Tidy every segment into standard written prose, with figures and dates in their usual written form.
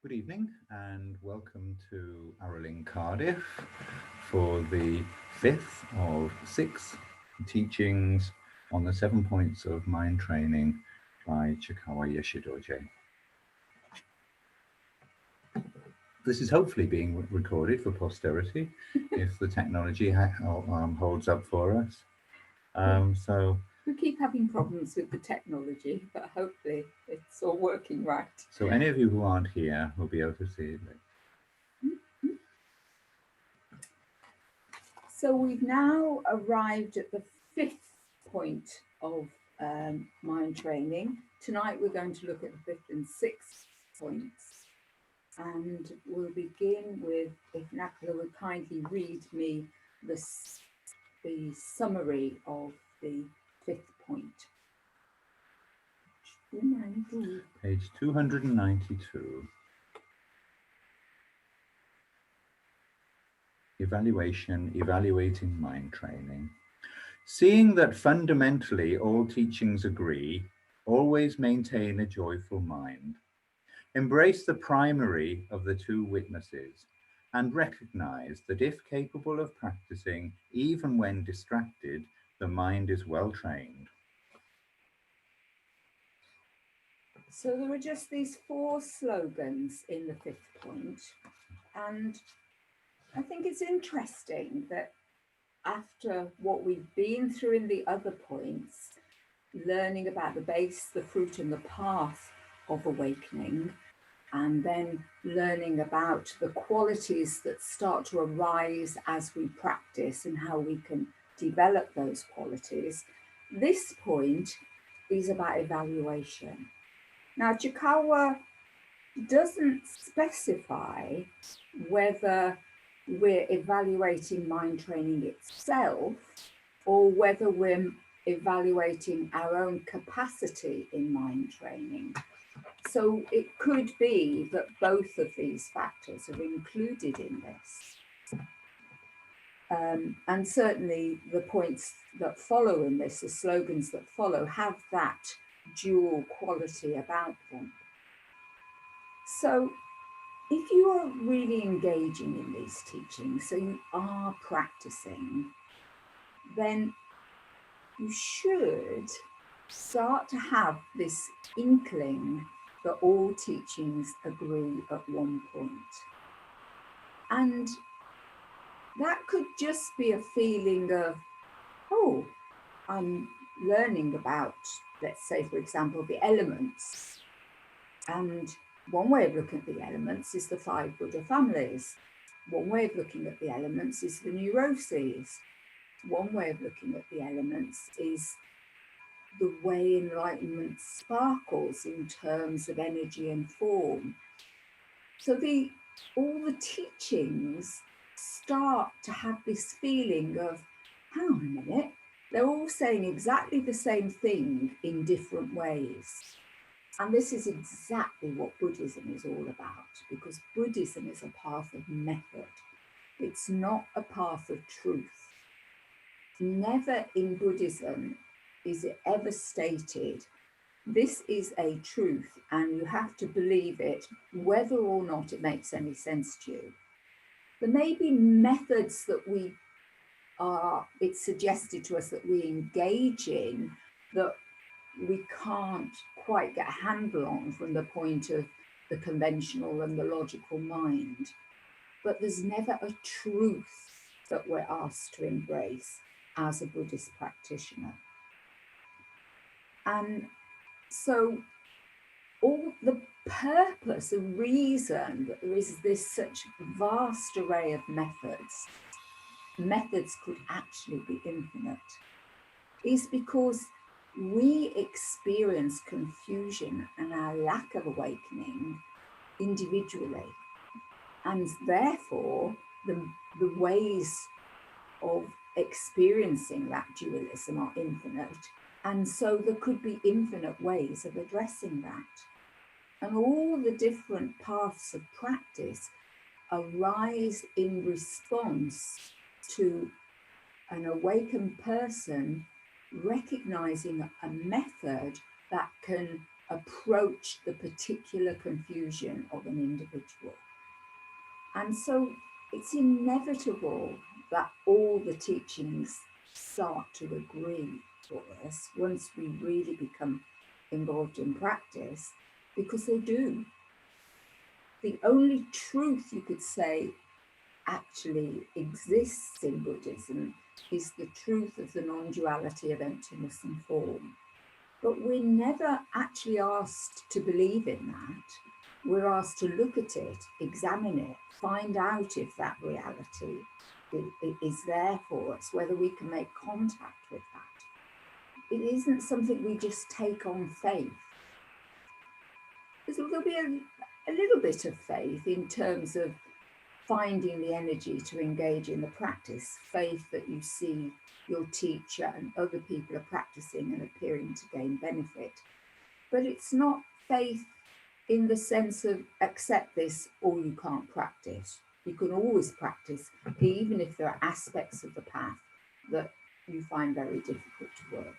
Good evening and welcome to Arling Cardiff for the fifth of six teachings on the 7 points of mind training by Chekhawa Yeshé Dorje. This is hopefully being recorded for posterity if the technology holds up for us. We keep having problems with the technology, but hopefully it's all working right. So any of you who aren't here will be able to see it. So we've now arrived at the fifth point of mind training. Tonight we're going to look at the fifth and sixth points. And we'll begin with, if Ngakpa would kindly read me the summary of the fifth point. Page 292. Evaluating mind training. Seeing that fundamentally all teachings agree, always maintain a joyful mind. Embrace the primary of the two witnesses and recognize that if capable of practicing, even when distracted, the mind is well trained. So there are just these four slogans in the fifth point, and I think it's interesting that after what we've been through in the other points, learning about the base, the fruit, and the path of awakening, and then learning about the qualities that start to arise as we practice and how we can develop those qualities, this point is about evaluation. Now, Chekhawa doesn't specify whether we're evaluating mind training itself or whether we're evaluating our own capacity in mind training. So it could be that both of these factors are included in this. And certainly the points that follow in this, the slogans that follow, have that dual quality about them. So if you are really engaging in these teachings, so you are practicing, then you should start to have this inkling that all teachings agree at one point. And that could just be a feeling of, oh, I'm learning about, let's say, for example, the elements. And one way of looking at the elements is the 5 Buddha families. One way of looking at the elements is the neuroses. One way of looking at the elements is the way enlightenment sparkles in terms of energy and form. So all the teachings start to have this feeling of, hang on a minute, they're all saying exactly the same thing in different ways. And this is exactly what Buddhism is all about, because Buddhism is a path of method. It's not a path of truth. Never in Buddhism is it ever stated, this is a truth and you have to believe it, whether or not it makes any sense to you. There may be methods that it's suggested to us that we engage in that we can't quite get a handle on from the point of the conventional and the logical mind. But there's never a truth that we're asked to embrace as a Buddhist practitioner. And so all the purpose, the reason that there is this such vast array of methods could actually be infinite, is because we experience confusion and our lack of awakening individually. And therefore, the ways of experiencing that dualism are infinite. And so there could be infinite ways of addressing that. And all the different paths of practice arise in response to an awakened person recognizing a method that can approach the particular confusion of an individual. And so it's inevitable that all the teachings start to agree for us once we really become involved in practice, because they do. The only truth you could say actually exists in Buddhism is the truth of the non-duality of emptiness and form. But we're never actually asked to believe in that. We're asked to look at it, examine it, find out if that reality is there for us, whether we can make contact with that. It isn't something we just take on faith. There'll be a little bit of faith in terms of finding the energy to engage in the practice, faith that you see your teacher and other people are practicing and appearing to gain benefit. But it's not faith in the sense of accept this or you can't practice. You can always practice, even if there are aspects of the path that you find very difficult to work.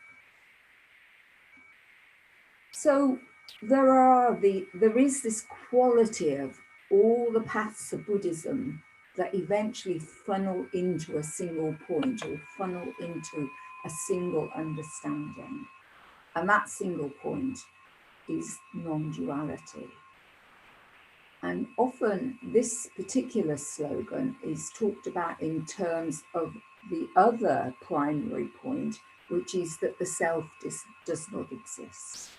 So there is this quality of all the paths of Buddhism that eventually funnel into a single point or funnel into a single understanding. And that single point is non-duality. And often this particular slogan is talked about in terms of the other primary point, which is that the self does not exist.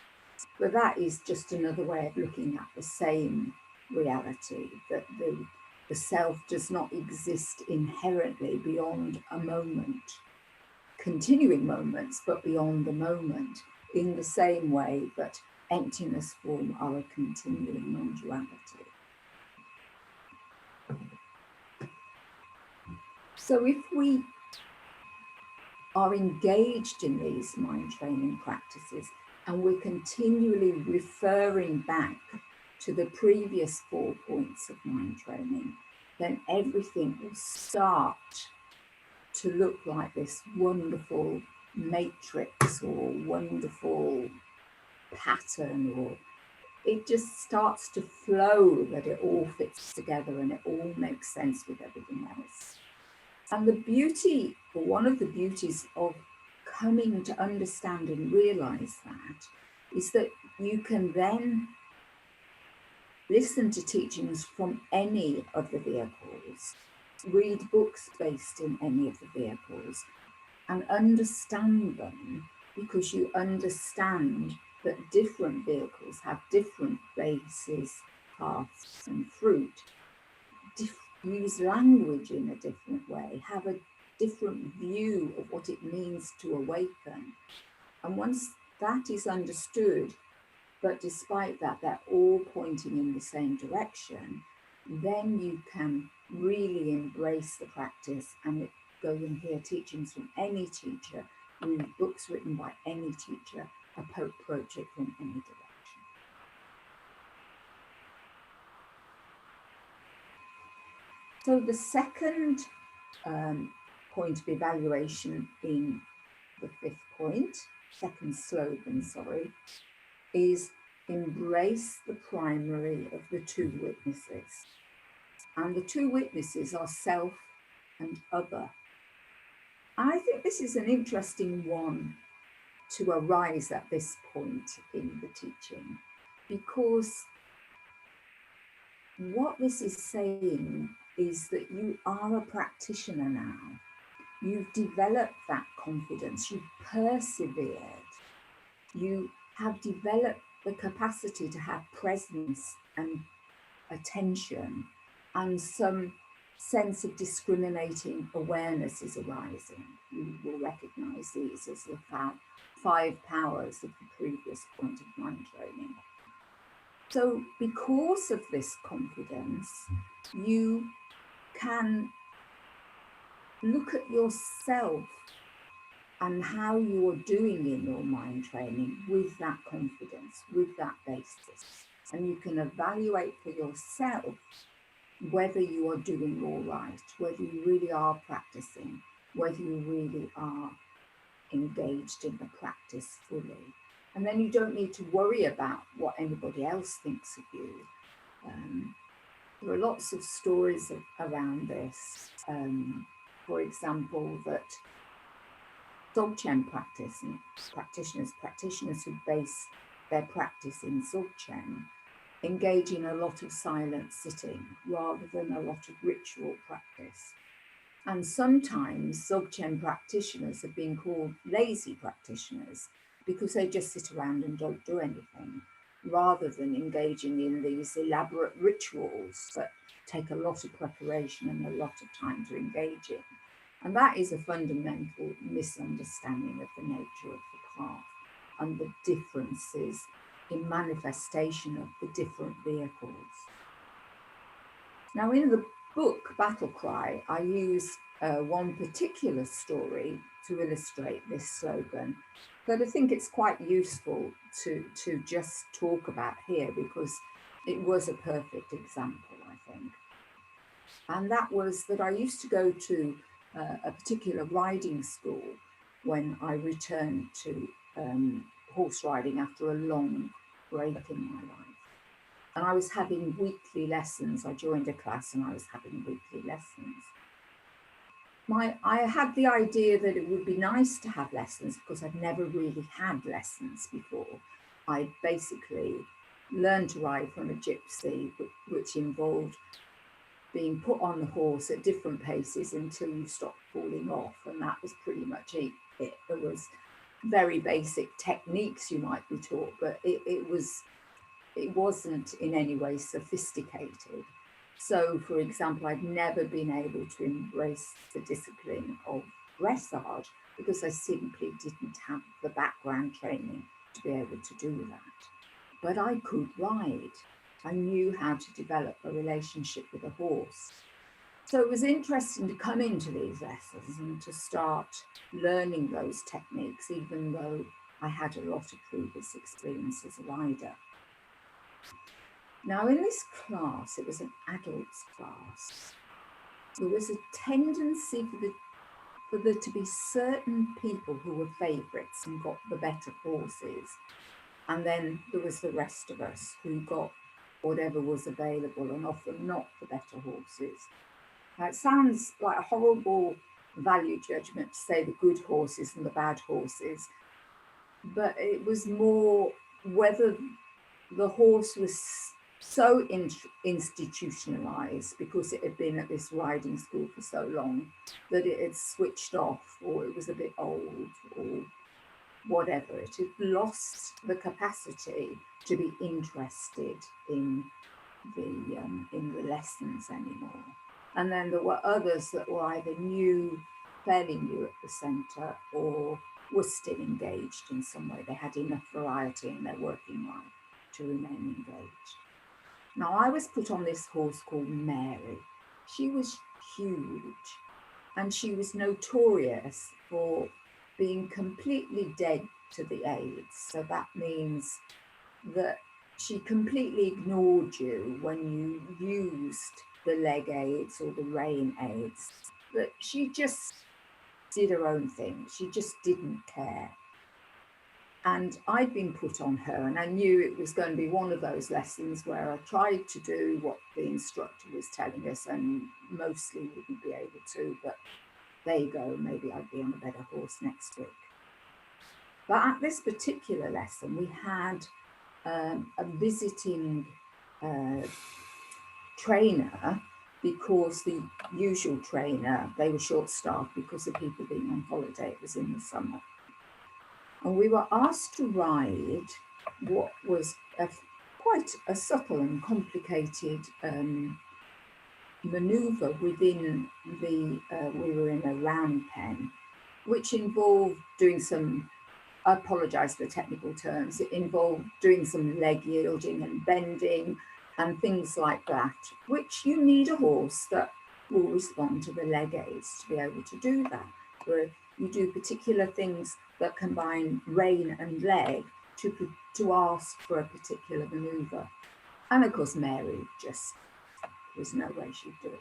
But that is just another way of looking at the same reality, that the self does not exist inherently beyond a moment, continuing moments, but beyond the moment, in the same way that emptiness, form are a continuing non-duality. So if we are engaged in these mind training practices and we're continually referring back to the previous 4 points of mind training, then everything will start to look like this wonderful matrix or wonderful pattern, or it just starts to flow, that it all fits together and it all makes sense with everything else. And the beauty, or one of the beauties of coming to understand and realize that, is that you can then listen to teachings from any of the vehicles, read books based in any of the vehicles, and understand them, because you understand that different vehicles have different bases, paths, and fruit, use language in a different way, have a different view of what it means to awaken. And once that is understood, but despite that, they're all pointing in the same direction, then you can really embrace the practice and go and hear teachings from any teacher, read books written by any teacher, approach it from any direction. So the second point of evaluation in the 5th point, second slogan, is embrace the primary of the 2 witnesses. And the 2 witnesses are self and other. I think this is an interesting one to arise at this point in the teaching, because what this is saying is that you are a practitioner now. You've developed that confidence, you've persevered, you have developed the capacity to have presence and attention, and some sense of discriminating awareness is arising. You will recognize these as the 5 powers of the previous point of mind training. So because of this confidence, you can look at yourself and how you're doing in your mind training with that confidence, with that basis. And you can evaluate for yourself whether you are doing all right, whether you really are practicing, whether you really are engaged in the practice fully. And then you don't need to worry about what anybody else thinks of you. There are lots of stories around this. For example, that Dzogchen practitioners who base their practice in Dzogchen engage in a lot of silent sitting rather than a lot of ritual practice. And sometimes Dzogchen practitioners have been called lazy practitioners because they just sit around and don't do anything, rather than engaging in these elaborate rituals that take a lot of preparation and a lot of time to engage in. And that is a fundamental misunderstanding of the nature of the path and the differences in manifestation of the different vehicles. Now, in the book Battlecry, I use one particular story to illustrate this slogan that I think it's quite useful to just talk about here, because it was a perfect example, I think. And that was that I used to go to a particular riding school when I returned to horse riding after a long break in my life. And I was having weekly lessons. I joined a class and I was having weekly lessons. I had the idea that it would be nice to have lessons because I'd never really had lessons before. I basically learned to ride from a gypsy, which involved being put on the horse at different paces until you stopped falling off. And that was pretty much it. There was very basic techniques you might be taught, but it wasn't in any way sophisticated. So, for example, I'd never been able to embrace the discipline of dressage because I simply didn't have the background training to be able to do that. But I could ride. I knew how to develop a relationship with a horse. So it was interesting to come into these lessons and to start learning those techniques, even though I had a lot of previous experience as a rider. Now, in this class, it was an adults class. There was a tendency for there to be certain people who were favourites and got the better horses. And then there was the rest of us who got whatever was available and often not the better horses. Now, it sounds like a horrible value judgment to say the good horses and the bad horses, but it was more whether the horse was so institutionalized because it had been at this riding school for so long that it had switched off, or it was a bit old, or whatever. It had lost the capacity to be interested in the lessons anymore. And then there were others that were either new, fairly new at the centre, or were still engaged in some way. They had enough variety in their working life to remain engaged. Now, I was put on this horse called Mary. She was huge, and she was notorious for being completely dead to the aids. So that means that she completely ignored you when you used the leg aids or the rein aids. That she just did her own thing. She just didn't care. And I'd been put on her, and I knew it was going to be one of those lessons where I tried to do what the instructor was telling us and mostly wouldn't be able to, but there you go, maybe I'd be on a better horse next week. But at this particular lesson, we had a visiting trainer, because the usual trainer, they were short-staffed because of people being on holiday. It was in the summer. And we were asked to ride what was quite a subtle and complicated manoeuvre within we were in a round pen, which involved doing some, I apologise for the technical terms, it involved doing some leg yielding and bending and things like that, which you need a horse that will respond to the leg aids to be able to do that. Where you do particular things that combine rein and leg to ask for a particular manoeuvre. And of course, Mary just, there's no way she'd do it.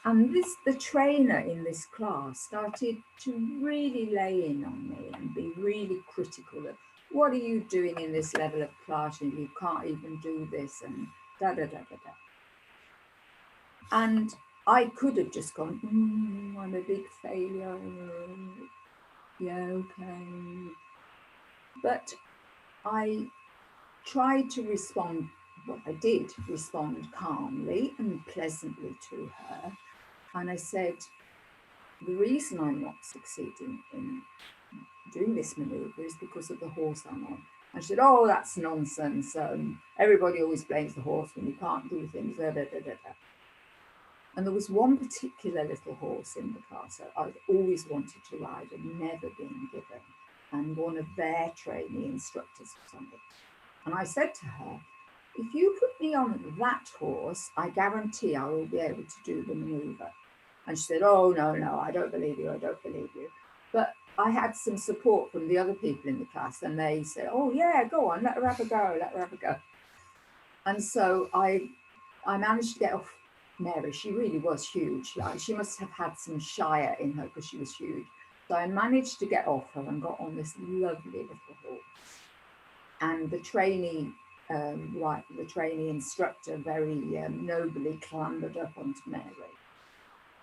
And the trainer in this class started to really lay in on me and be really critical of what are you doing in this level of class? And you can't even do this, and da da da da da. And I could have just gone, I'm a big failure. Yeah, okay. But I tried to respond, well, I did respond calmly and pleasantly to her. And I said, the reason I'm not succeeding in doing this maneuver is because of the horse I'm on. And she said, oh, that's nonsense. Everybody always blames the horse when you can't do things. Da, da, da, da, da. And there was one particular little horse in the class that I'd always wanted to ride and never been given. And one of their trainee instructors was on it. And I said to her, if you put me on that horse, I guarantee I will be able to do the maneuver. And she said, oh, no, I don't believe you. I don't believe you. But I had some support from the other people in the class, and they said, oh, yeah, go on, let her have a go, let her have a go. And so I managed to get off Mary. She really was huge. She must have had some Shire in her because she was huge. So I managed to get off her and got on this lovely little horse. And the trainee, the trainee instructor very nobly clambered up onto Mary.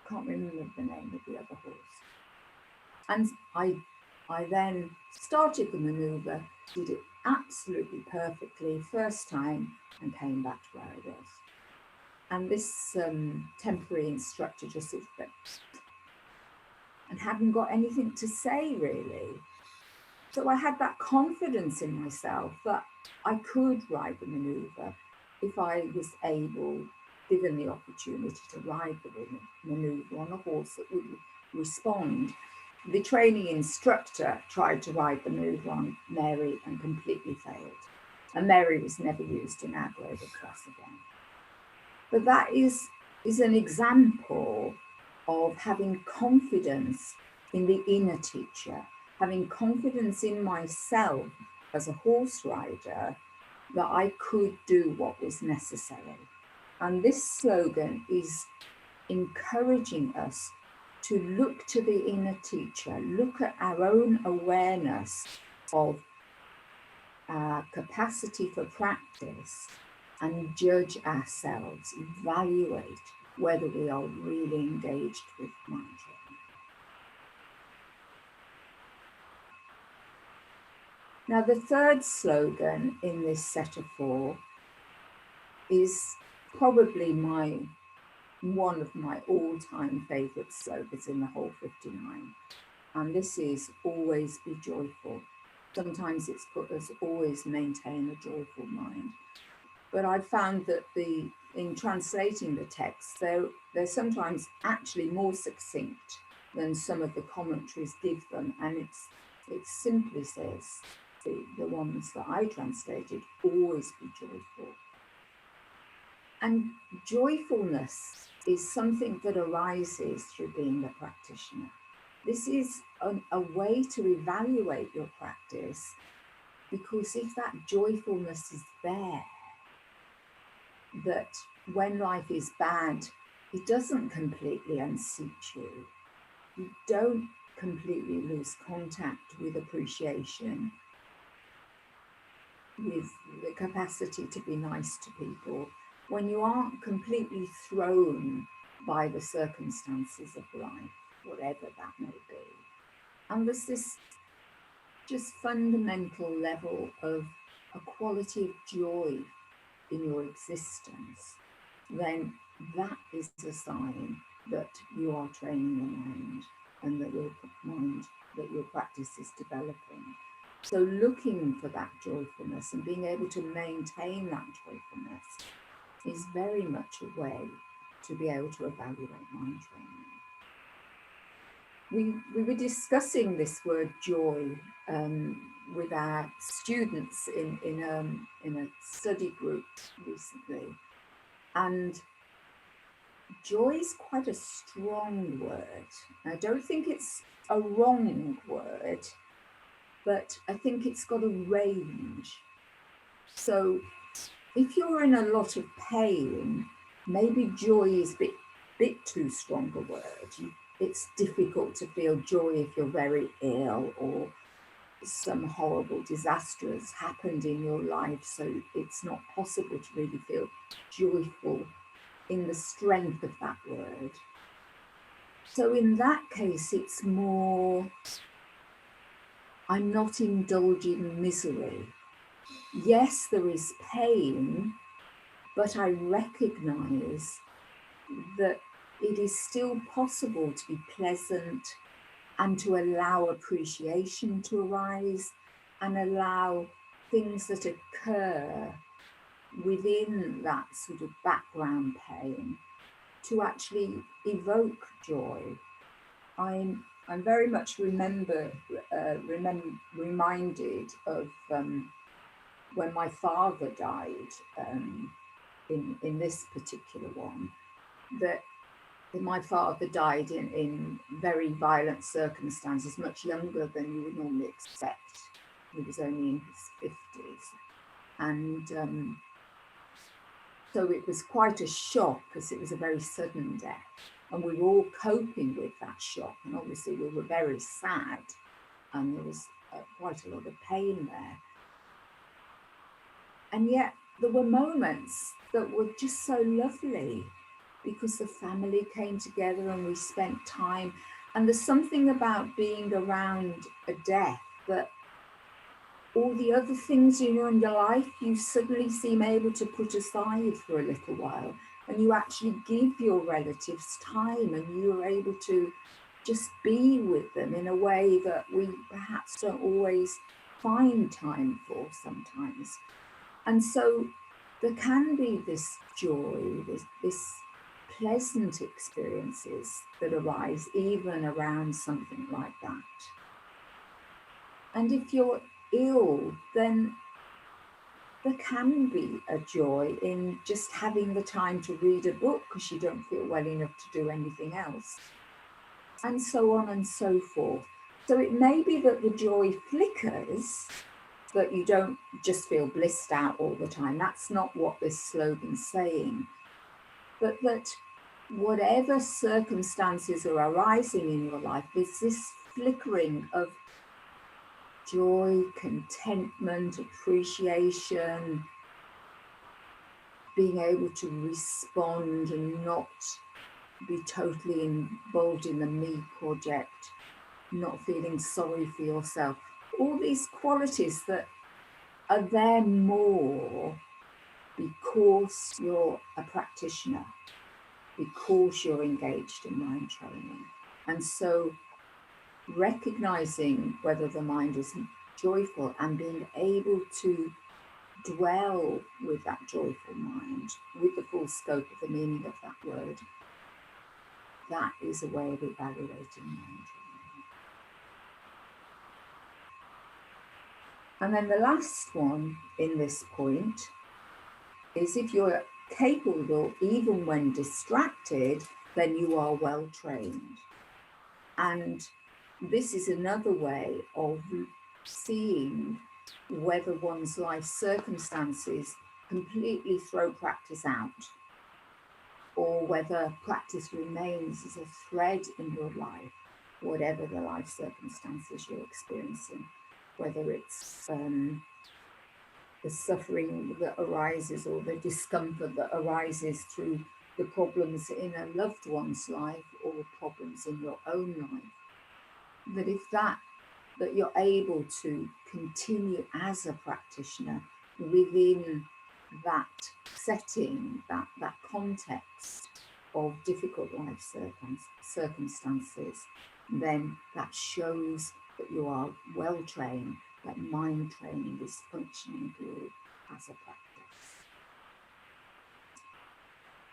Can't remember the name of the other horse. And I then started the maneuver, did it absolutely perfectly first time, and came back to where I was. And this temporary instructor just sort of and hadn't got anything to say really. So I had that confidence in myself that I could ride the maneuver if I was able, given the opportunity to ride the maneuver on a horse that would respond. The training instructor tried to ride the maneuver on Mary and completely failed. And Mary was never used in our graded class again. But that is an example of having confidence in the inner teacher, having confidence in myself as a horse rider that I could do what was necessary. And this slogan is encouraging us to look to the inner teacher, look at our own awareness of our capacity for practice, and judge ourselves, evaluate whether we are really engaged with mind training. Now, the third slogan in this set of 4 is probably one of my all-time favourite slogans in the whole 59. And this is always be joyful. Sometimes it's put as always maintain a joyful mind. But I've found that in translating the text, they're sometimes actually more succinct than some of the commentaries give them. And it simply says, the ones that I translated, always be joyful. And joyfulness is something that arises through being a practitioner. This is a way to evaluate your practice, because if that joyfulness is there, that when life is bad, it doesn't completely unseat you. You don't completely lose contact with appreciation, with the capacity to be nice to people, when you aren't completely thrown by the circumstances of life, whatever that may be. And there's this just fundamental level of a quality of joy in your existence, then that is a sign that you are training your mind and that your practice is developing. So looking for that joyfulness and being able to maintain that joyfulness is very much a way to be able to evaluate mind training. We were discussing this word joy with our students in a study group recently, and joy is quite a strong word. I don't think it's a wrong word, but I think it's got a range. So if you're in a lot of pain, maybe joy is a bit too strong a word. It's difficult to feel joy if you're very ill, or some horrible disaster has happened in your life, so it's not possible to really feel joyful in the strength of that word. So in that case, it's more, I'm not indulging misery. Yes, there is pain, but I recognize that it is still possible to be pleasant and to allow appreciation to arise and allow things that occur within that sort of background pain to actually evoke joy. I'm very much reminded of when my father died, in this particular one, that my father died in very violent circumstances, much younger than you would normally expect. He was only in his 50s. And so it was quite a shock, because it was a very sudden death. And we were all coping with that shock. And obviously we were very sad. And there was quite a lot of pain there. And yet there were moments that were just so lovely, because the family came together and we spent time. And there's something about being around a death that all the other things in your life, you suddenly seem able to put aside for a little while, and you actually give your relatives time, and you're able to just be with them in a way that we perhaps don't always find time for sometimes. And so there can be this joy, this pleasant experiences that arise even around something like that. And if you're ill, then there can be a joy in just having the time to read a book because you don't feel well enough to do anything else, and so on and so forth. So it may be that the joy flickers, that you don't just feel blissed out all the time. That's not what this slogan's saying. But that whatever circumstances are arising in your life, there's this flickering of joy, contentment, appreciation, being able to respond and not be totally involved in the me project, not feeling sorry for yourself. All these qualities that are there more because you're a practitioner, because you're engaged in mind training. And so recognizing whether the mind is joyful and being able to dwell with that joyful mind, with the full scope of the meaning of that word, that is a way of evaluating mind training. And then the last one in this point is, if you're capable, even when distracted, then you are well trained. And this is another way of seeing whether one's life circumstances completely throw practice out, or whether practice remains as a thread in your life, whatever the life circumstances you're experiencing, whether it's the suffering that arises or the discomfort that arises through the problems in a loved one's life or problems in your own life. That if that you're able to continue as a practitioner within that setting, that context of difficult life circumstances, then that shows that you are well trained, that mind training is functioning for you as a practice.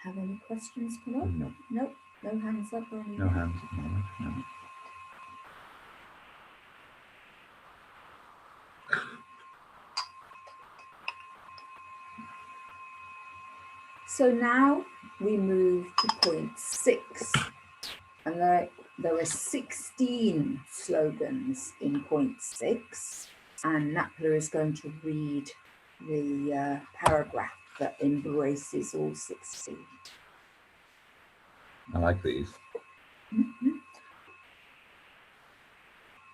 Have any questions come up? No. Nope. No hands up or anything? No hands at the moment, no. So now we move to point 6, and there are 16 slogans in point 6, and Ngakpa is going to read the paragraph that embraces all 16. I like these. Mm-hmm.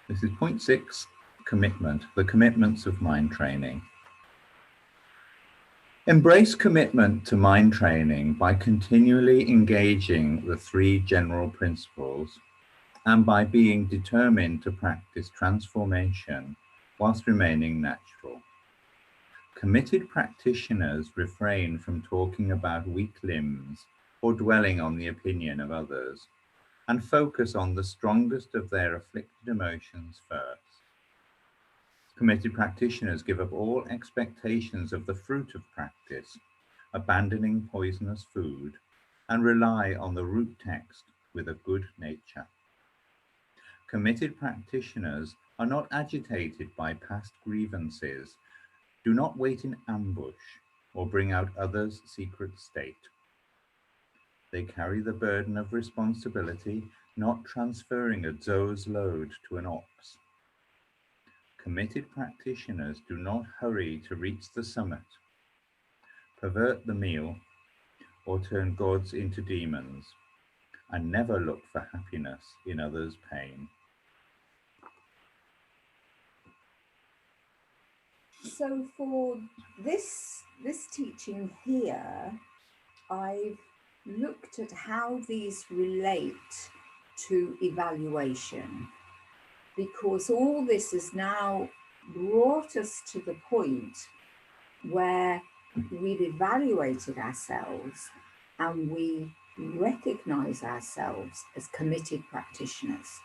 This is point 6, commitment, the commitments of mind training. Embrace commitment to mind training by continually engaging the three general principles and by being determined to practice transformation whilst remaining natural. Committed practitioners refrain from talking about weak limbs or dwelling on the opinion of others, and focus on the strongest of their afflicted emotions first. Committed practitioners give up all expectations of the fruit of practice, abandoning poisonous food, and rely on the root text with a good nature. Committed practitioners are not agitated by past grievances, do not wait in ambush or bring out others' secret state. They carry the burden of responsibility, not transferring a zo's load to an ox. Committed practitioners do not hurry to reach the summit, pervert the meal, or turn gods into demons, and never look for happiness in others' pain. So for this teaching here, I've looked at how these relate to evaluation, because all this has now brought us to the point where we've evaluated ourselves and we recognize ourselves as committed practitioners.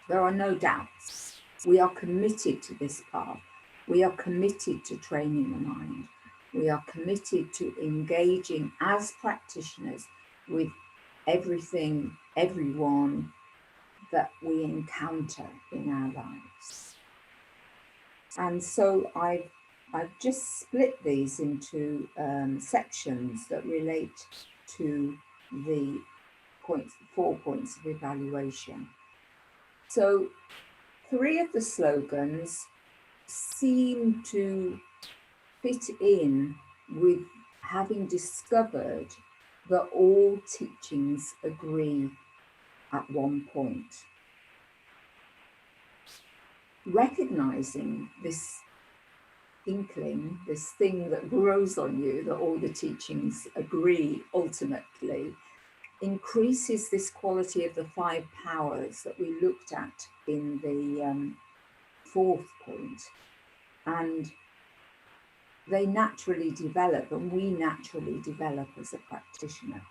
There are no doubts. We are committed to this path. We are committed to training the mind. We are committed to engaging as practitioners with everything, everyone that we encounter in our lives. And so I've just split these into sections that relate to the 4 points of evaluation. So 3 of the slogans seem to fit in with having discovered that all teachings agree at one point. Recognizing this inkling, this thing that grows on you, that all the teachings agree ultimately, increases this quality of the 5 powers that we looked at in the 4th point. And they naturally develop, and we naturally develop as a practitioner.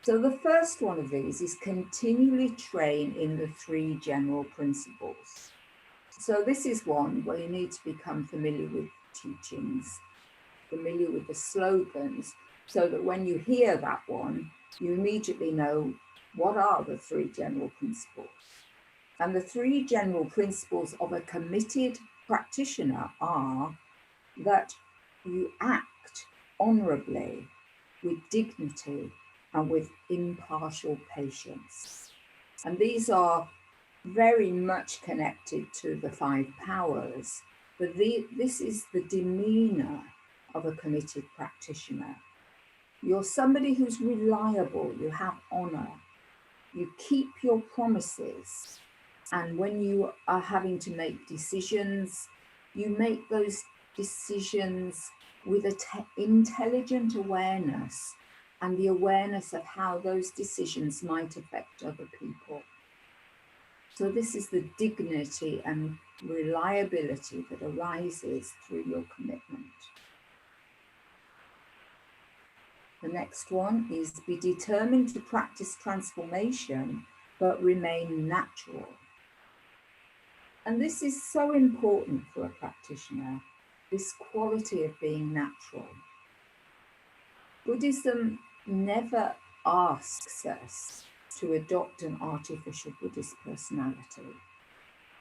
So the first one of these is continually train in the 3 general principles. So this is one where you need to become familiar with teachings, familiar with the slogans, so that when you hear that one, you immediately know what are the 3 general principles. And the 3 general principles of a committed practitioner are that you act honorably, with dignity, and with impartial patience. And these are very much connected to the 5 powers, but this is the demeanor of a committed practitioner. You're somebody who's reliable, you have honor, you keep your promises, and when you are having to make decisions, you make those decisions with an intelligent awareness and the awareness of how those decisions might affect other people. So this is the dignity and reliability that arises through your commitment. The next one is be determined to practice transformation, but remain natural. And this is so important for a practitioner, this quality of being natural. Buddhism never asks us to adopt an artificial Buddhist personality.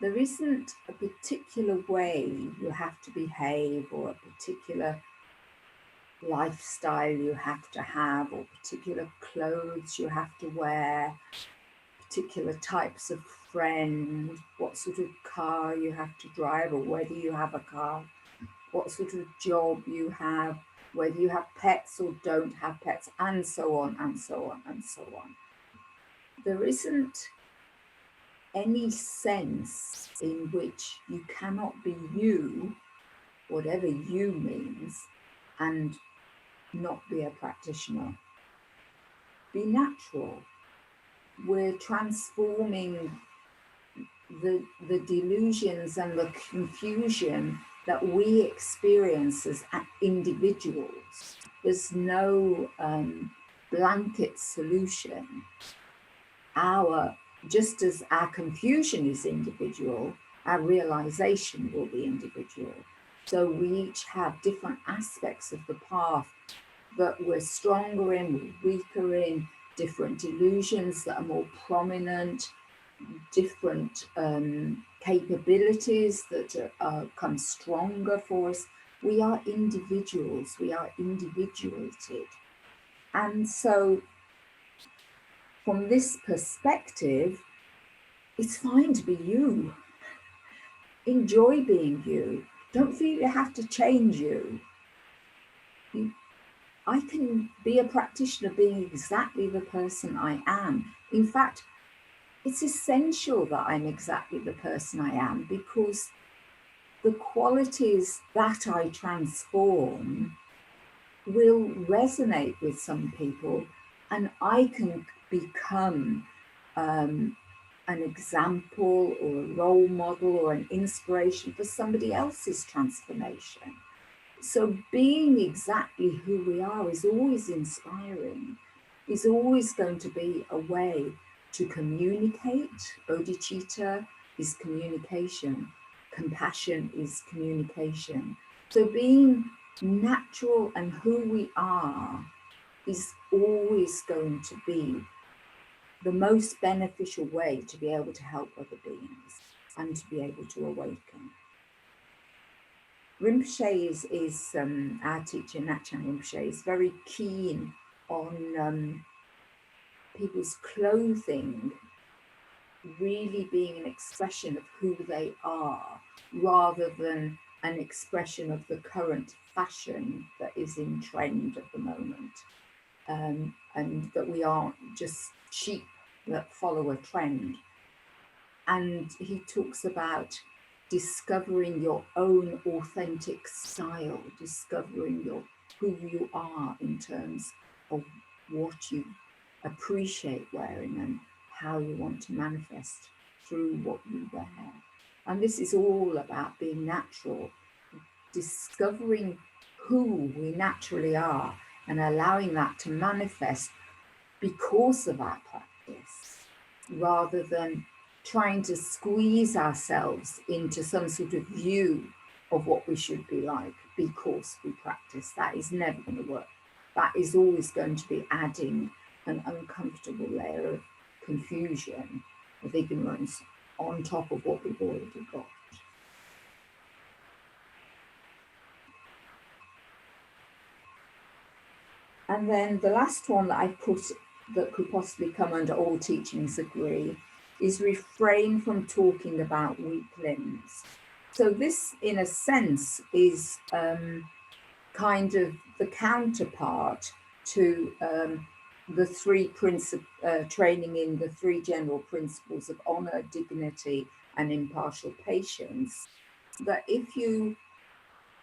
There isn't a particular way you have to behave, or a particular lifestyle you have to have, or particular clothes you have to wear, particular types of friend, what sort of car you have to drive, or whether you have a car, what sort of job you have, whether you have pets or don't have pets, and so on, and so on, and so on. There isn't any sense in which you cannot be you, whatever you means, and not be a practitioner. Be natural. We're transforming the delusions and the confusion that we experience as individuals. There's no blanket solution. Just as our confusion is individual, our realization will be individual. So we each have different aspects of the path that we're stronger in, we're weaker in, different delusions that are more prominent, different capabilities that come stronger for us. We are individuals, we are individuated. And so from this perspective, it's fine to be you. Enjoy being you. Don't feel you have to change you. I can be a practitioner being exactly the person I am. In fact, it's essential that I'm exactly the person I am, because the qualities that I transform will resonate with some people, and I can become an example or a role model or an inspiration for somebody else's transformation. So being exactly who we are is always inspiring, is always going to be a way to communicate. Bodhicitta is communication. Compassion is communication. So being natural and who we are is always going to be the most beneficial way to be able to help other beings and to be able to awaken. Rinpoche is our teacher, Ngakpa Rinpoche, is very keen on people's clothing really being an expression of who they are, rather than an expression of the current fashion that is in trend at the moment. And that we aren't just sheep that follow a trend. And he talks about discovering your own authentic style, discovering who you are in terms of what you appreciate wearing and how you want to manifest through what you wear. And this is all about being natural, discovering who we naturally are and allowing that to manifest because of our practice, rather than trying to squeeze ourselves into some sort of view of what we should be like because we practice. That is never going to work. That is always going to be adding an uncomfortable layer of confusion, of ignorance on top of what we've already got. And then the last one that I put that could possibly come under all teachings agree is refrain from talking about weak limbs. So this, in a sense, is kind of the counterpart to the training in the three general principles of honor, dignity, and impartial patience. That if you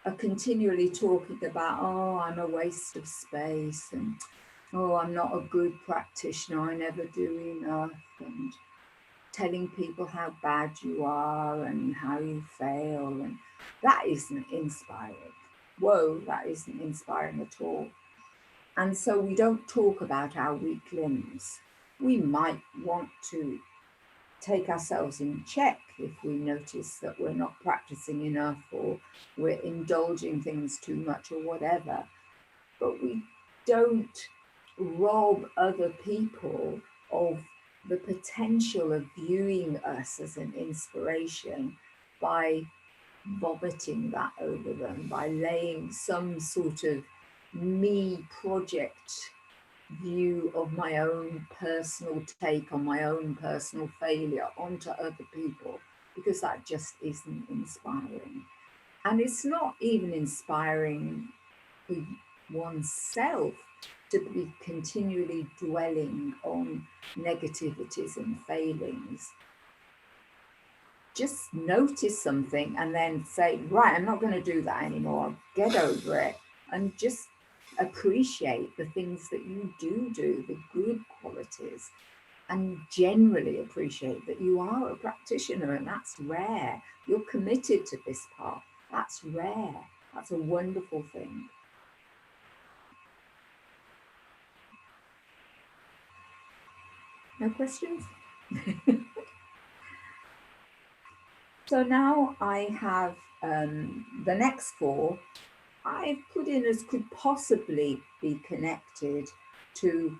are continually talking about, oh, I'm a waste of space, and oh, I'm not a good practitioner, I never do enough, and telling people how bad you are and how you fail, and that isn't inspiring. Whoa, that isn't inspiring at all. And so we don't talk about our weak limbs. We might want to take ourselves in check if we notice that we're not practicing enough or we're indulging things too much or whatever. But we don't rob other people of the potential of viewing us as an inspiration by vomiting that over them, by laying some sort of me project view of my own personal take on my own personal failure onto other people, because that just isn't inspiring. And it's not even inspiring for oneself to be continually dwelling on negativities and failings. just notice something and then say, right, I'm not going to do that anymore. Get over it. And just appreciate the things that you do, the good qualities, and generally appreciate that you are a practitioner, and that's rare. You're committed to this path. That's rare. That's a wonderful thing. No questions? So now I have the next four I've put in as could possibly be connected to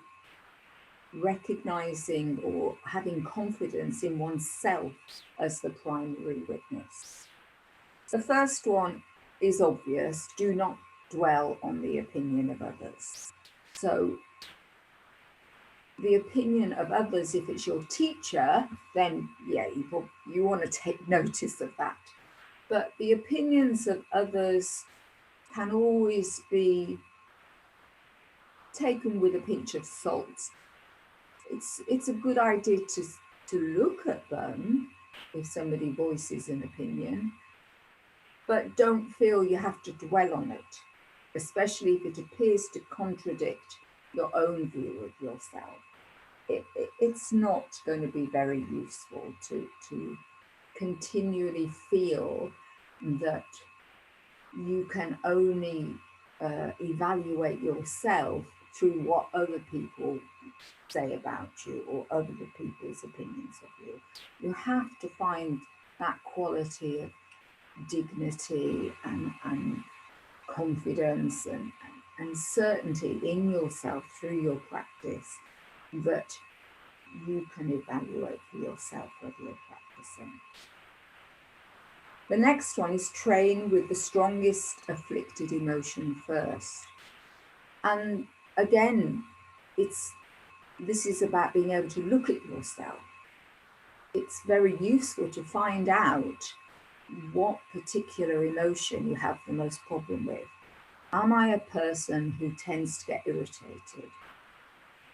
recognizing or having confidence in oneself as the primary witness. The first one is obvious: do not dwell on the opinion of others. So the opinion of others, if it's your teacher, then yeah, you want to take notice of that. But the opinions of others can always be taken with a pinch of salt. It's a good idea to look at them if somebody voices an opinion, but don't feel you have to dwell on it, especially if it appears to contradict your own view of yourself. It's not going to be very useful to continually feel that you can only evaluate yourself through what other people say about you or other people's opinions of you. You have to find that quality of dignity and confidence and certainty in yourself through your practice that you can evaluate for yourself whether you're practicing. The next one is train with the strongest afflicted emotion first. And again, this is about being able to look at yourself. It's very useful to find out what particular emotion you have the most problem with. Am I a person who tends to get irritated?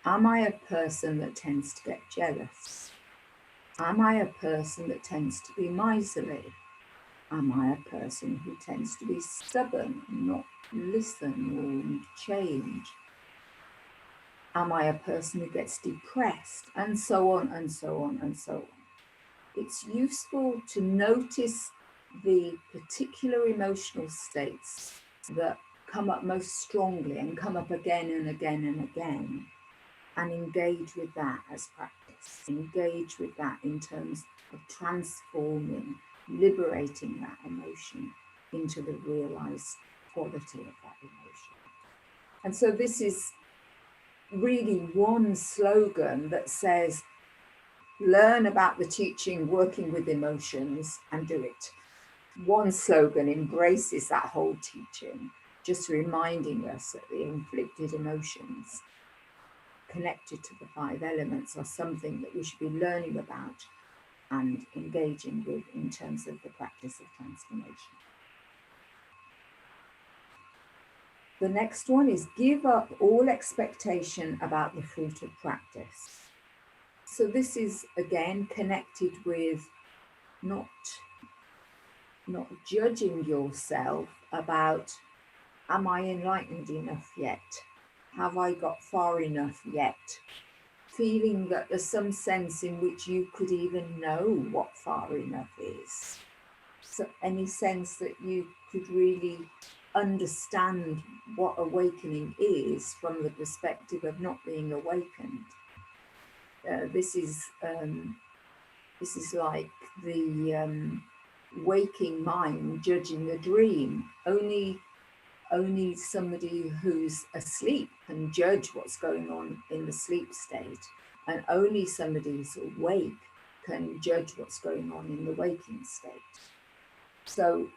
Am I a person that tends to get jealous? Am I a person that tends to be miserly? Am I a person who tends to be stubborn, not listen or change? Am I a person who gets depressed? And so on and so on and so on. It's useful to notice the particular emotional states that come up most strongly and come up again and again and again, and engage with that as practice. Engage with that in terms of transforming, liberating that emotion into the realized quality of that emotion. And so this is really one slogan that says, learn about the teaching, working with emotions, and do it. One slogan embraces that whole teaching, just reminding us that the inflicted emotions connected to the 5 elements are something that we should be learning about and engaging with in terms of the practice of transformation. The next one is give up all expectation about the fruit of practice. So this is again connected with not judging yourself about, am I enlightened enough yet? Have I got far enough yet? Feeling that there's some sense in which you could even know what far enough is. So any sense that you could really understand what awakening is from the perspective of not being awakened. This is like the waking mind judging a dream. Only somebody who's asleep can judge what's going on in the sleep state, and only somebody who's awake can judge what's going on in the waking state. So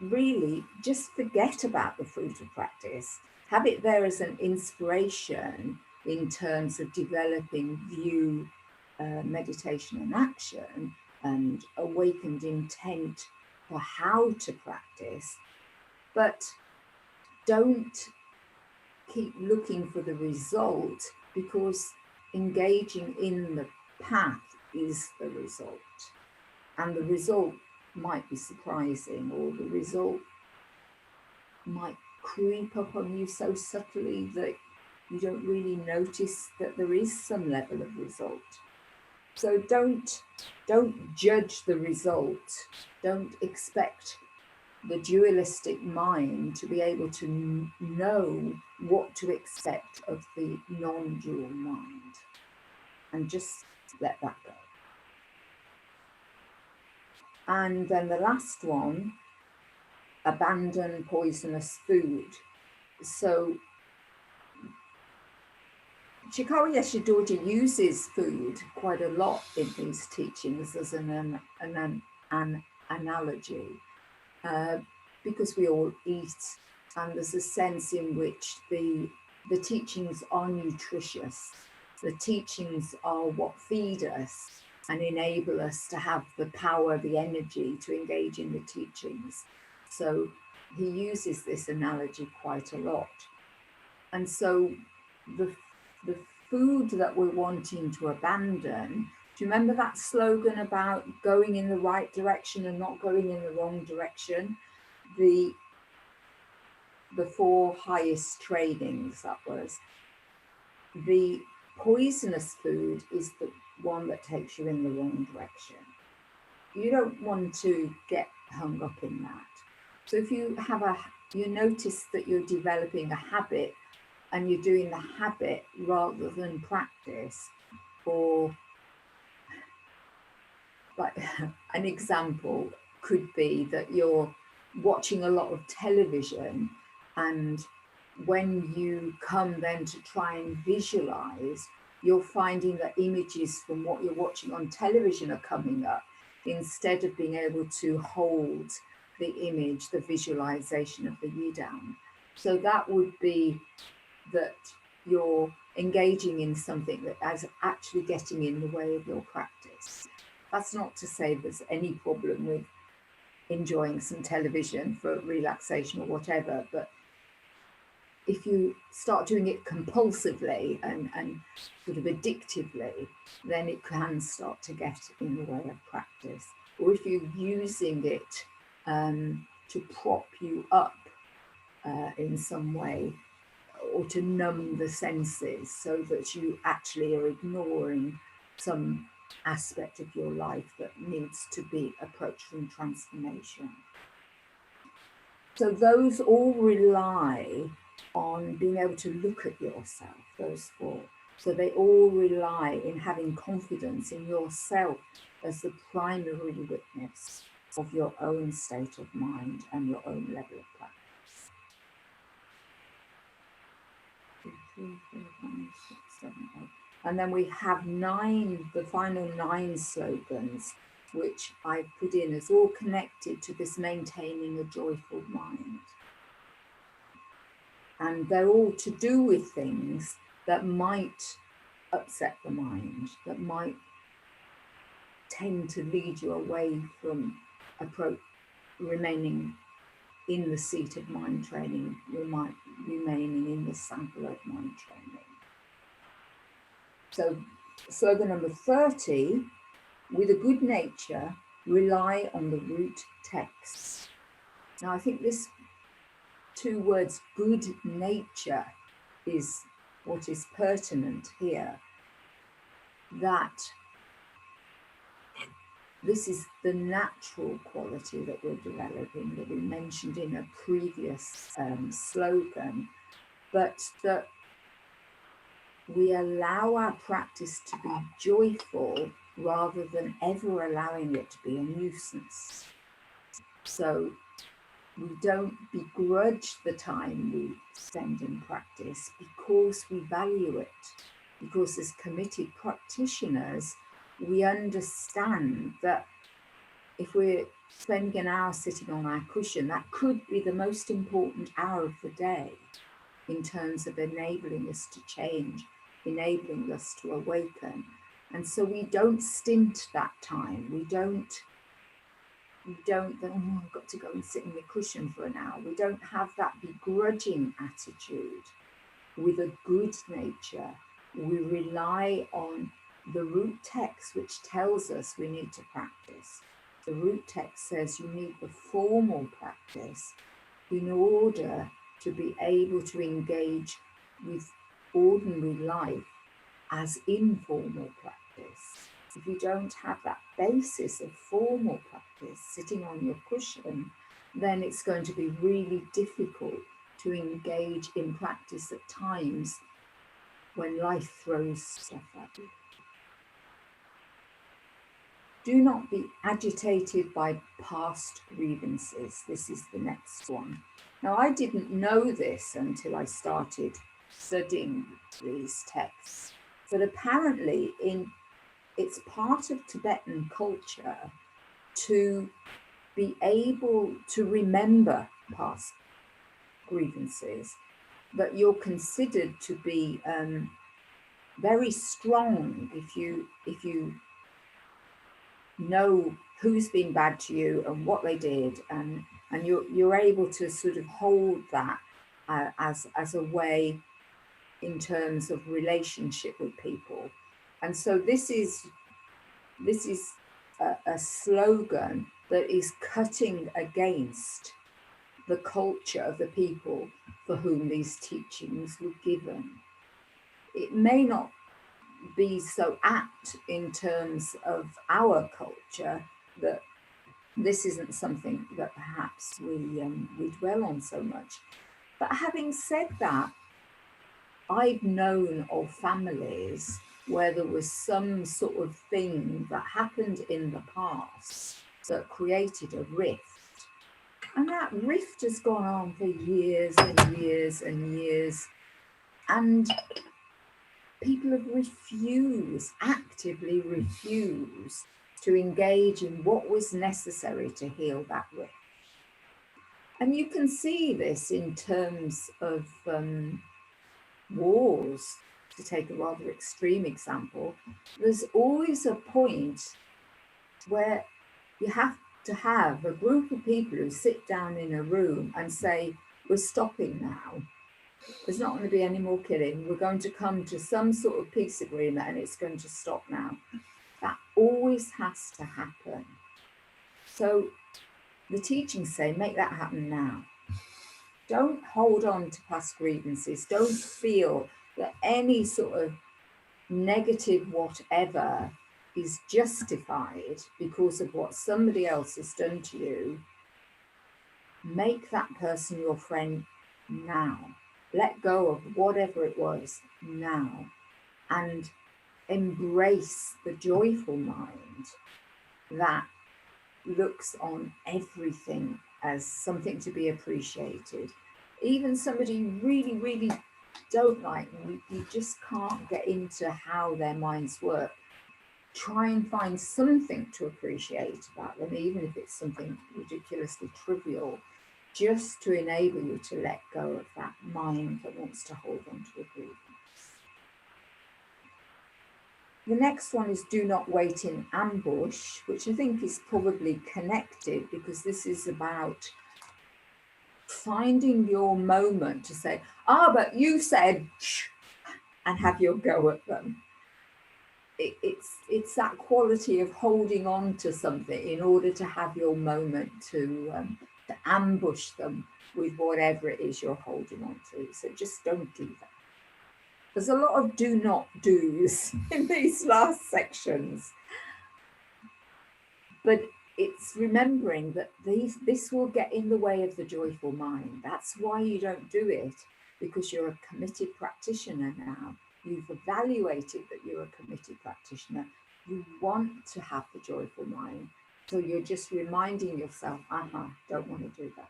really, just forget about the fruit of practice. Have it there as an inspiration in terms of developing view, meditation and action, and awakened intent for how to practice. But don't keep looking for the result, because engaging in the path is the result. And the result might be surprising, or the result might creep up on you so subtly that you don't really notice that there is some level of result. So don't judge the result. Don't expect the dualistic mind to be able to know what to expect of the non-dual mind, and just let that go. And then the last one, abandon poisonous food. So Chekhawa Yeshé Dorje uses food quite a lot in these teachings as an analogy, because we all eat, and there's a sense in which the teachings are nutritious. The teachings are what feed us and enable us to have the power, the energy to engage in the teachings. So he uses this analogy quite a lot. And so the food that we're wanting to abandon, do you remember that slogan about going in the right direction and not going in the wrong direction? The 4 highest trainings, that was. The poisonous food is the one that takes you in the wrong direction. You don't want to get hung up in that. So if you you notice that you're developing a habit and you're doing the habit rather than practice, or like an example could be that you're watching a lot of television, and when you come then to try and visualize, you're finding that images from what you're watching on television are coming up instead of being able to hold the image, the visualization of the yidam. So that would be that you're engaging in something that is actually getting in the way of your practice. That's not to say there's any problem with enjoying some television for relaxation or whatever, but if you start doing it compulsively and sort of addictively, then it can start to get in the way of practice. Or if you're using it to prop you up in some way, or to numb the senses, so that you actually are ignoring some aspect of your life that needs to be approached from transformation. So those all rely on being able to look at yourself, those 4. So they all rely in having confidence in yourself as the primary witness of your own state of mind and your own level of practice. 2, 3, 4, 5, 6, 7, 8. And then we have 9, the final 9 slogans, which I put in as all connected to this maintaining a joyful mind. And they're all to do with things that might upset the mind, that might tend to lead you away from remaining in the seat of mind training, remaining in the sample of mind training. So slogan number 30, with a good nature, rely on the root text. Now I think this 2 words, good nature, is what is pertinent here. That this is the natural quality that we're developing, that we mentioned in a previous slogan, but that we allow our practice to be joyful rather than ever allowing it to be a nuisance. So we don't begrudge the time we spend in practice because we value it. Because as committed practitioners, we understand that if we're spending an hour sitting on our cushion, that could be the most important hour of the day in terms of enabling us to change, enabling us to awaken. And so we don't stint that time. We don't think, oh, I've got to go and sit in the cushion for an hour. We don't have that begrudging attitude. With a good nature, we rely on the root text, which tells us we need to practice. the root text says you need the formal practice in order to be able to engage with ordinary life as informal practice. If you don't have that basis of formal practice sitting on your cushion, then it's going to be really difficult to engage in practice at times when life throws stuff at you. Do not be agitated by past grievances. This is the next one. Now, I didn't know this until I started studying these texts, but apparently it's part of Tibetan culture to be able to remember past grievances, that you're considered to be very strong if you know who's been bad to you and what they did, and you're able to sort of hold that as a way in terms of relationship with people. And so this is a slogan that is cutting against the culture of the people for whom these teachings were given. It may not be so apt in terms of our culture, that this isn't something that perhaps we dwell on so much. But having said that, I've known of families where there was some sort of thing that happened in the past that created a rift. And that rift has gone on for years and years and years. And people have actively refused to engage in what was necessary to heal that rift. And you can see this in terms of wars. To take a rather extreme example, there's always a point where you have to have a group of people who sit down in a room and say, we're stopping now. There's not going to be any more killing. We're going to come to some sort of peace agreement and it's going to stop now. That always has to happen. So the teachings say, make that happen now. Don't hold on to past grievances. Don't feel that any sort of negative whatever is justified because of what somebody else has done to you. Make that person your friend now. Let go of whatever it was now, and embrace the joyful mind that looks on everything as something to be appreciated. Even somebody you really, really don't like, and you just can't get into how their minds work. Try and find something to appreciate about them, even if it's something ridiculously trivial, just to enable you to let go of that mind that wants to hold on to a grievance. The next one is do not wait in ambush, which I think is probably connected, because this is about finding your moment to say, but you said, shh, and have your go at them. It's that quality of holding on to something in order to have your moment to ambush them with whatever it is you're holding on to. So just don't do that. There's a lot of do not do's in these last sections. But it's remembering that this will get in the way of the joyful mind. That's why you don't do it, because you're a committed practitioner now. You've evaluated that you're a committed practitioner. You want to have the joyful mind. So you're just reminding yourself, don't want to do that.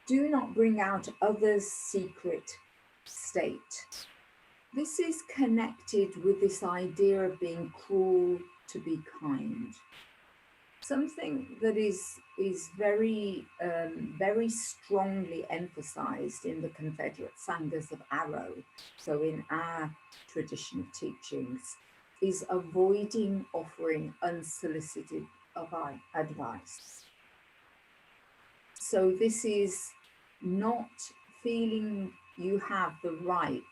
Do not bring out others' secret state. This is connected with this idea of being cruel to be kind. Something that is very, very strongly emphasized in the Confederate Sanghas of Arrow, so in our tradition of teachings, is avoiding offering unsolicited advice. So this is not feeling you have the right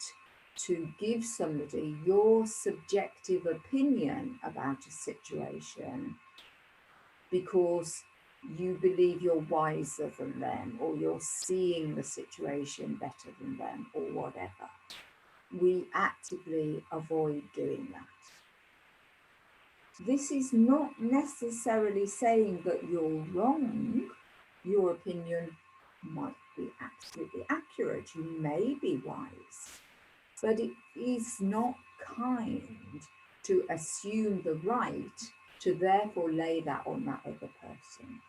to give somebody your subjective opinion about a situation because you believe you're wiser than them, or you're seeing the situation better than them, or whatever. We actively avoid doing that. This is not necessarily saying that you're wrong. Your opinion might be absolutely accurate. You may be wise, but it is not kind to assume the right to therefore lay that on that other person.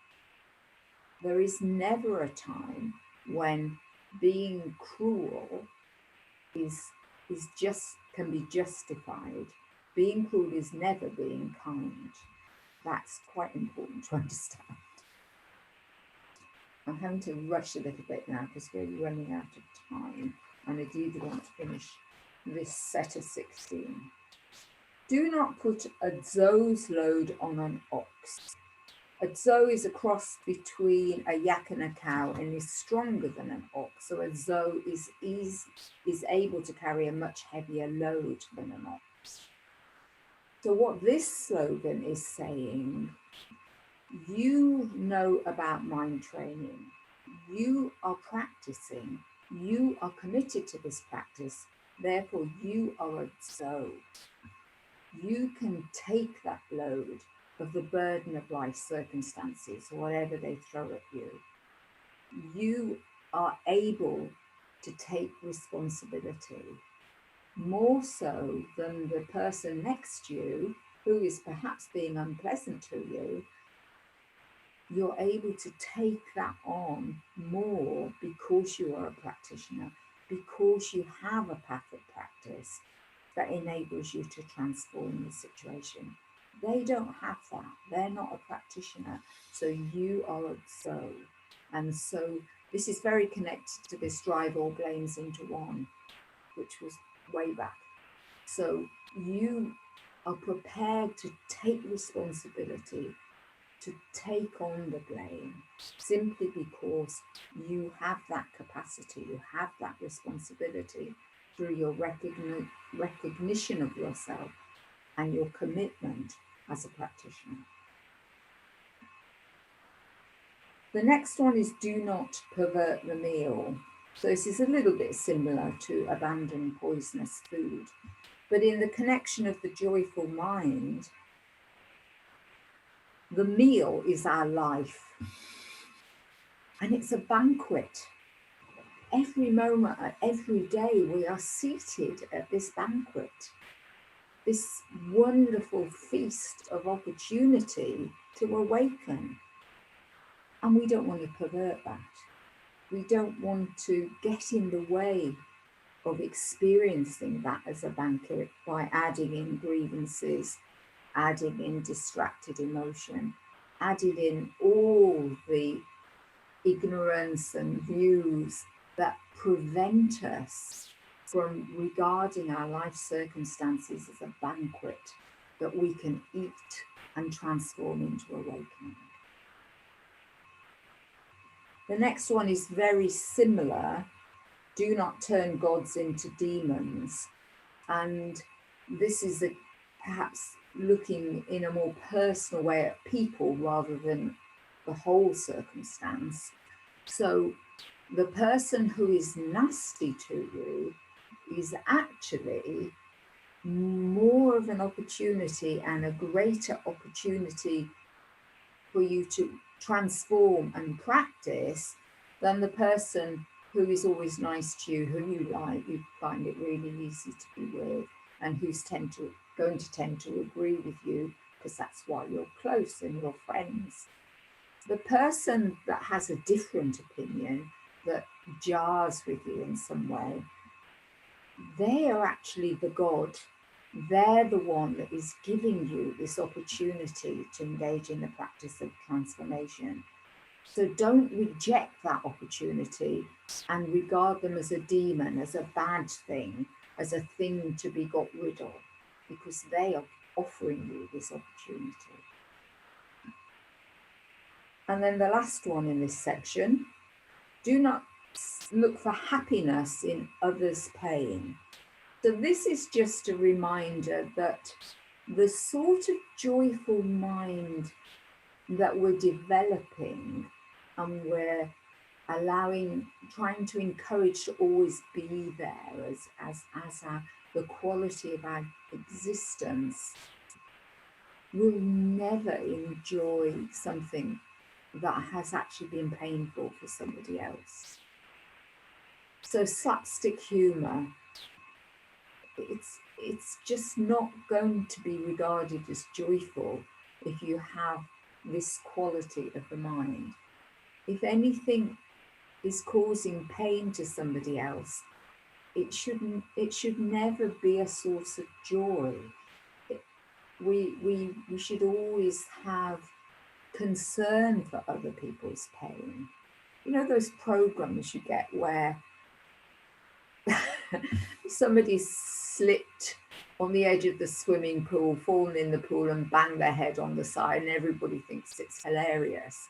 There is never a time when being cruel can be justified. Being cruel is never being kind. That's quite important to understand. I'm having to rush a little bit now because we're running out of time, and I do want to finish this set of 16. Do not put a zo's load on an ox. A zo is a cross between a yak and a cow and is stronger than an ox. So a zo is able to carry a much heavier load than an ox. So what this slogan is saying, you know about mind training, you are practicing, you are committed to this practice, therefore you are a zo. You can take that load of the burden of life circumstances, whatever they throw at you. You are able to take responsibility, more so than the person next to you who is perhaps being unpleasant to you. You're able to take that on more because you are a practitioner, because you have a path of practice that enables you to transform the situation. They don't have that. They're not a practitioner. So you are a zo. And so this is very connected to this drive all blames into one, which was way back. So you are prepared to take responsibility, to take on the blame, simply because you have that capacity, you have that responsibility through your recognition of yourself and your commitment as a practitioner. The next one is do not pervert the meal. So this is a little bit similar to abandon poisonous food, but in the connection of the joyful mind, the meal is our life, and it's a banquet. Every moment, every day, we are seated at this banquet, this wonderful feast of opportunity to awaken. And we don't want to pervert that. We don't want to get in the way of experiencing that as a banquet by adding in grievances, adding in distracted emotion, adding in all the ignorance and views that prevent us from regarding our life circumstances as a banquet that we can eat and transform into awakening. The next one is very similar. Do not turn gods into demons. And this is perhaps looking in a more personal way at people rather than the whole circumstance. So the person who is nasty to you is actually more of an opportunity and a greater opportunity for you to transform and practice than the person who is always nice to you, who you like, you find it really easy to be with, and who's going to tend to agree with you because that's why you're close and you're friends. The person that has a different opinion, that jars with you in some way, they are actually the God. They're the one that is giving you this opportunity to engage in the practice of transformation. So don't reject that opportunity and regard them as a demon, as a bad thing, as a thing to be got rid of, because they are offering you this opportunity. And then the last one in this section, do not look for happiness in others' pain. So this is just a reminder that the sort of joyful mind that we're developing and we're trying to encourage to always be there as the quality of our existence, will never enjoy something that has actually been painful for somebody else. So slapstick humor, it's just not going to be regarded as joyful if you have this quality of the mind. If anything is causing pain to somebody else, it should never be a source of joy. We should always have concern for other people's pain. You know those programs you get where somebody slipped on the edge of the swimming pool, fallen in the pool and banged their head on the side, and everybody thinks it's hilarious.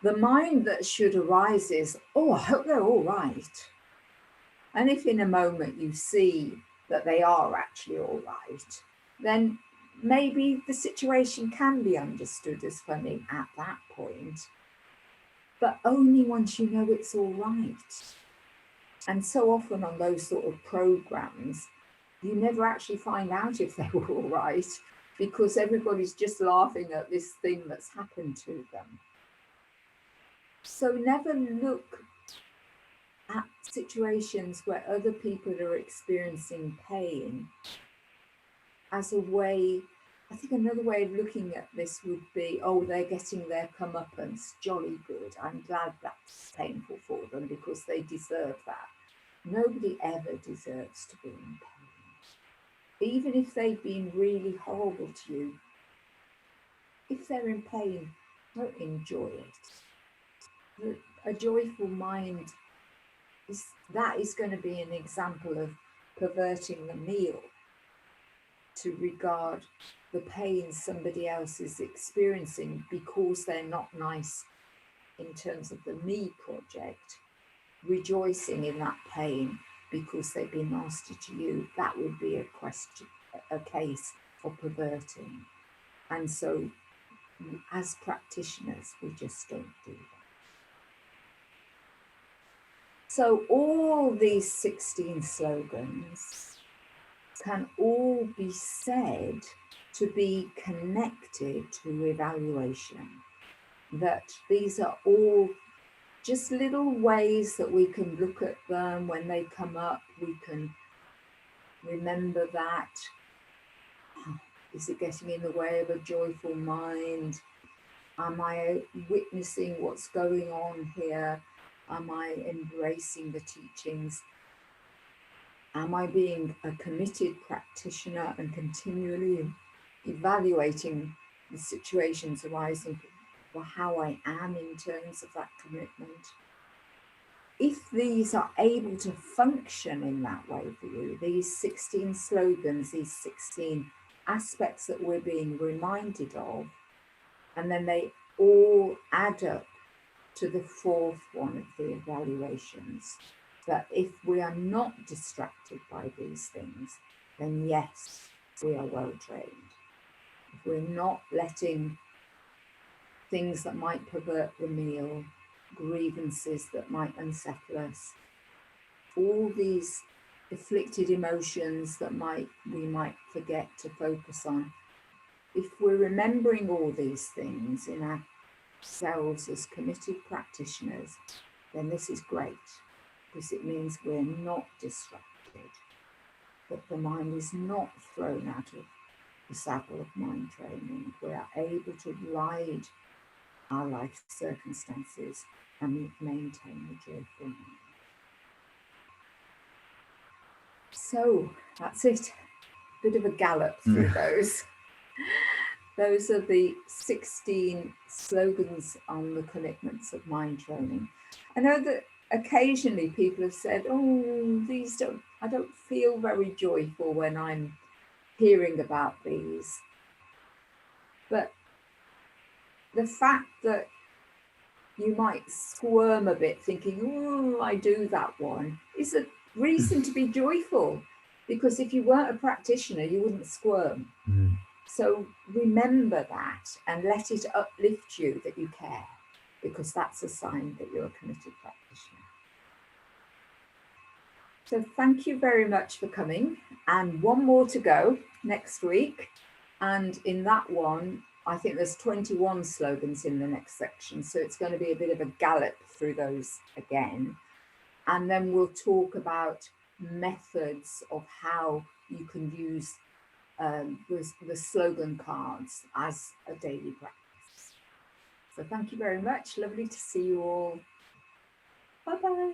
The mind that should arise is, oh, I hope they're all right. And if in a moment you see that they are actually all right, then maybe the situation can be understood as funny at that point, but only once you know it's all right. And so often on those sort of programs, you never actually find out if they were all right, because everybody's just laughing at this thing that's happened to them. So never look at situations where other people are experiencing pain as a way. I think another way of looking at this would be, oh, they're getting their comeuppance, jolly good. I'm glad that's painful for them because they deserve that. Nobody ever deserves to be in pain. Even if they've been really horrible to you, if they're in pain, don't enjoy it. A joyful mind is going to be an example of perverting the meal to regard the pain somebody else is experiencing because they're not nice in terms of the me project, rejoicing in that pain because they've been nasty to you. That would be a case of perverting. And so as practitioners, we just don't do that. So all these 16 slogans can all be said to be connected to evaluation. That these are all just little ways that we can look at them when they come up. We can remember that. Is it getting in the way of a joyful mind? Am I witnessing what's going on here? Am I embracing the teachings? Am I being a committed practitioner and continually evaluating the situations arising for how I am in terms of that commitment? If these are able to function in that way for you, these 16 slogans, these 16 aspects that we're being reminded of, and then they all add up to the fourth one of the evaluations, that if we are not distracted by these things, then yes, we are well trained. If we're not letting things that might pervert the meal, grievances that might unsettle us, all these afflicted emotions that we might forget to focus on, if we're remembering all these things in ourselves as committed practitioners, then this is great, because it means we're not distracted, that the mind is not thrown out of the saddle of mind training. We are able to ride our life circumstances and maintain a joyful mind. So that's it. Bit of a gallop through those. Those are the 16 slogans on the commitments of mind training. I know that occasionally people have said, oh, I don't feel very joyful when I'm hearing about these. But the fact that you might squirm a bit thinking, oh, I do that one, is a reason to be joyful. because if you weren't a practitioner, you wouldn't squirm. Mm. So remember that and let it uplift you that you care, because that's a sign that you're a committed practitioner. So thank you very much for coming, and one more to go next week. And in that one, I think there's 21 slogans in the next section. So it's going to be a bit of a gallop through those again. And then we'll talk about methods of how you can use the slogan cards as a daily practice. So thank you very much. Lovely to see you all. Bye-bye.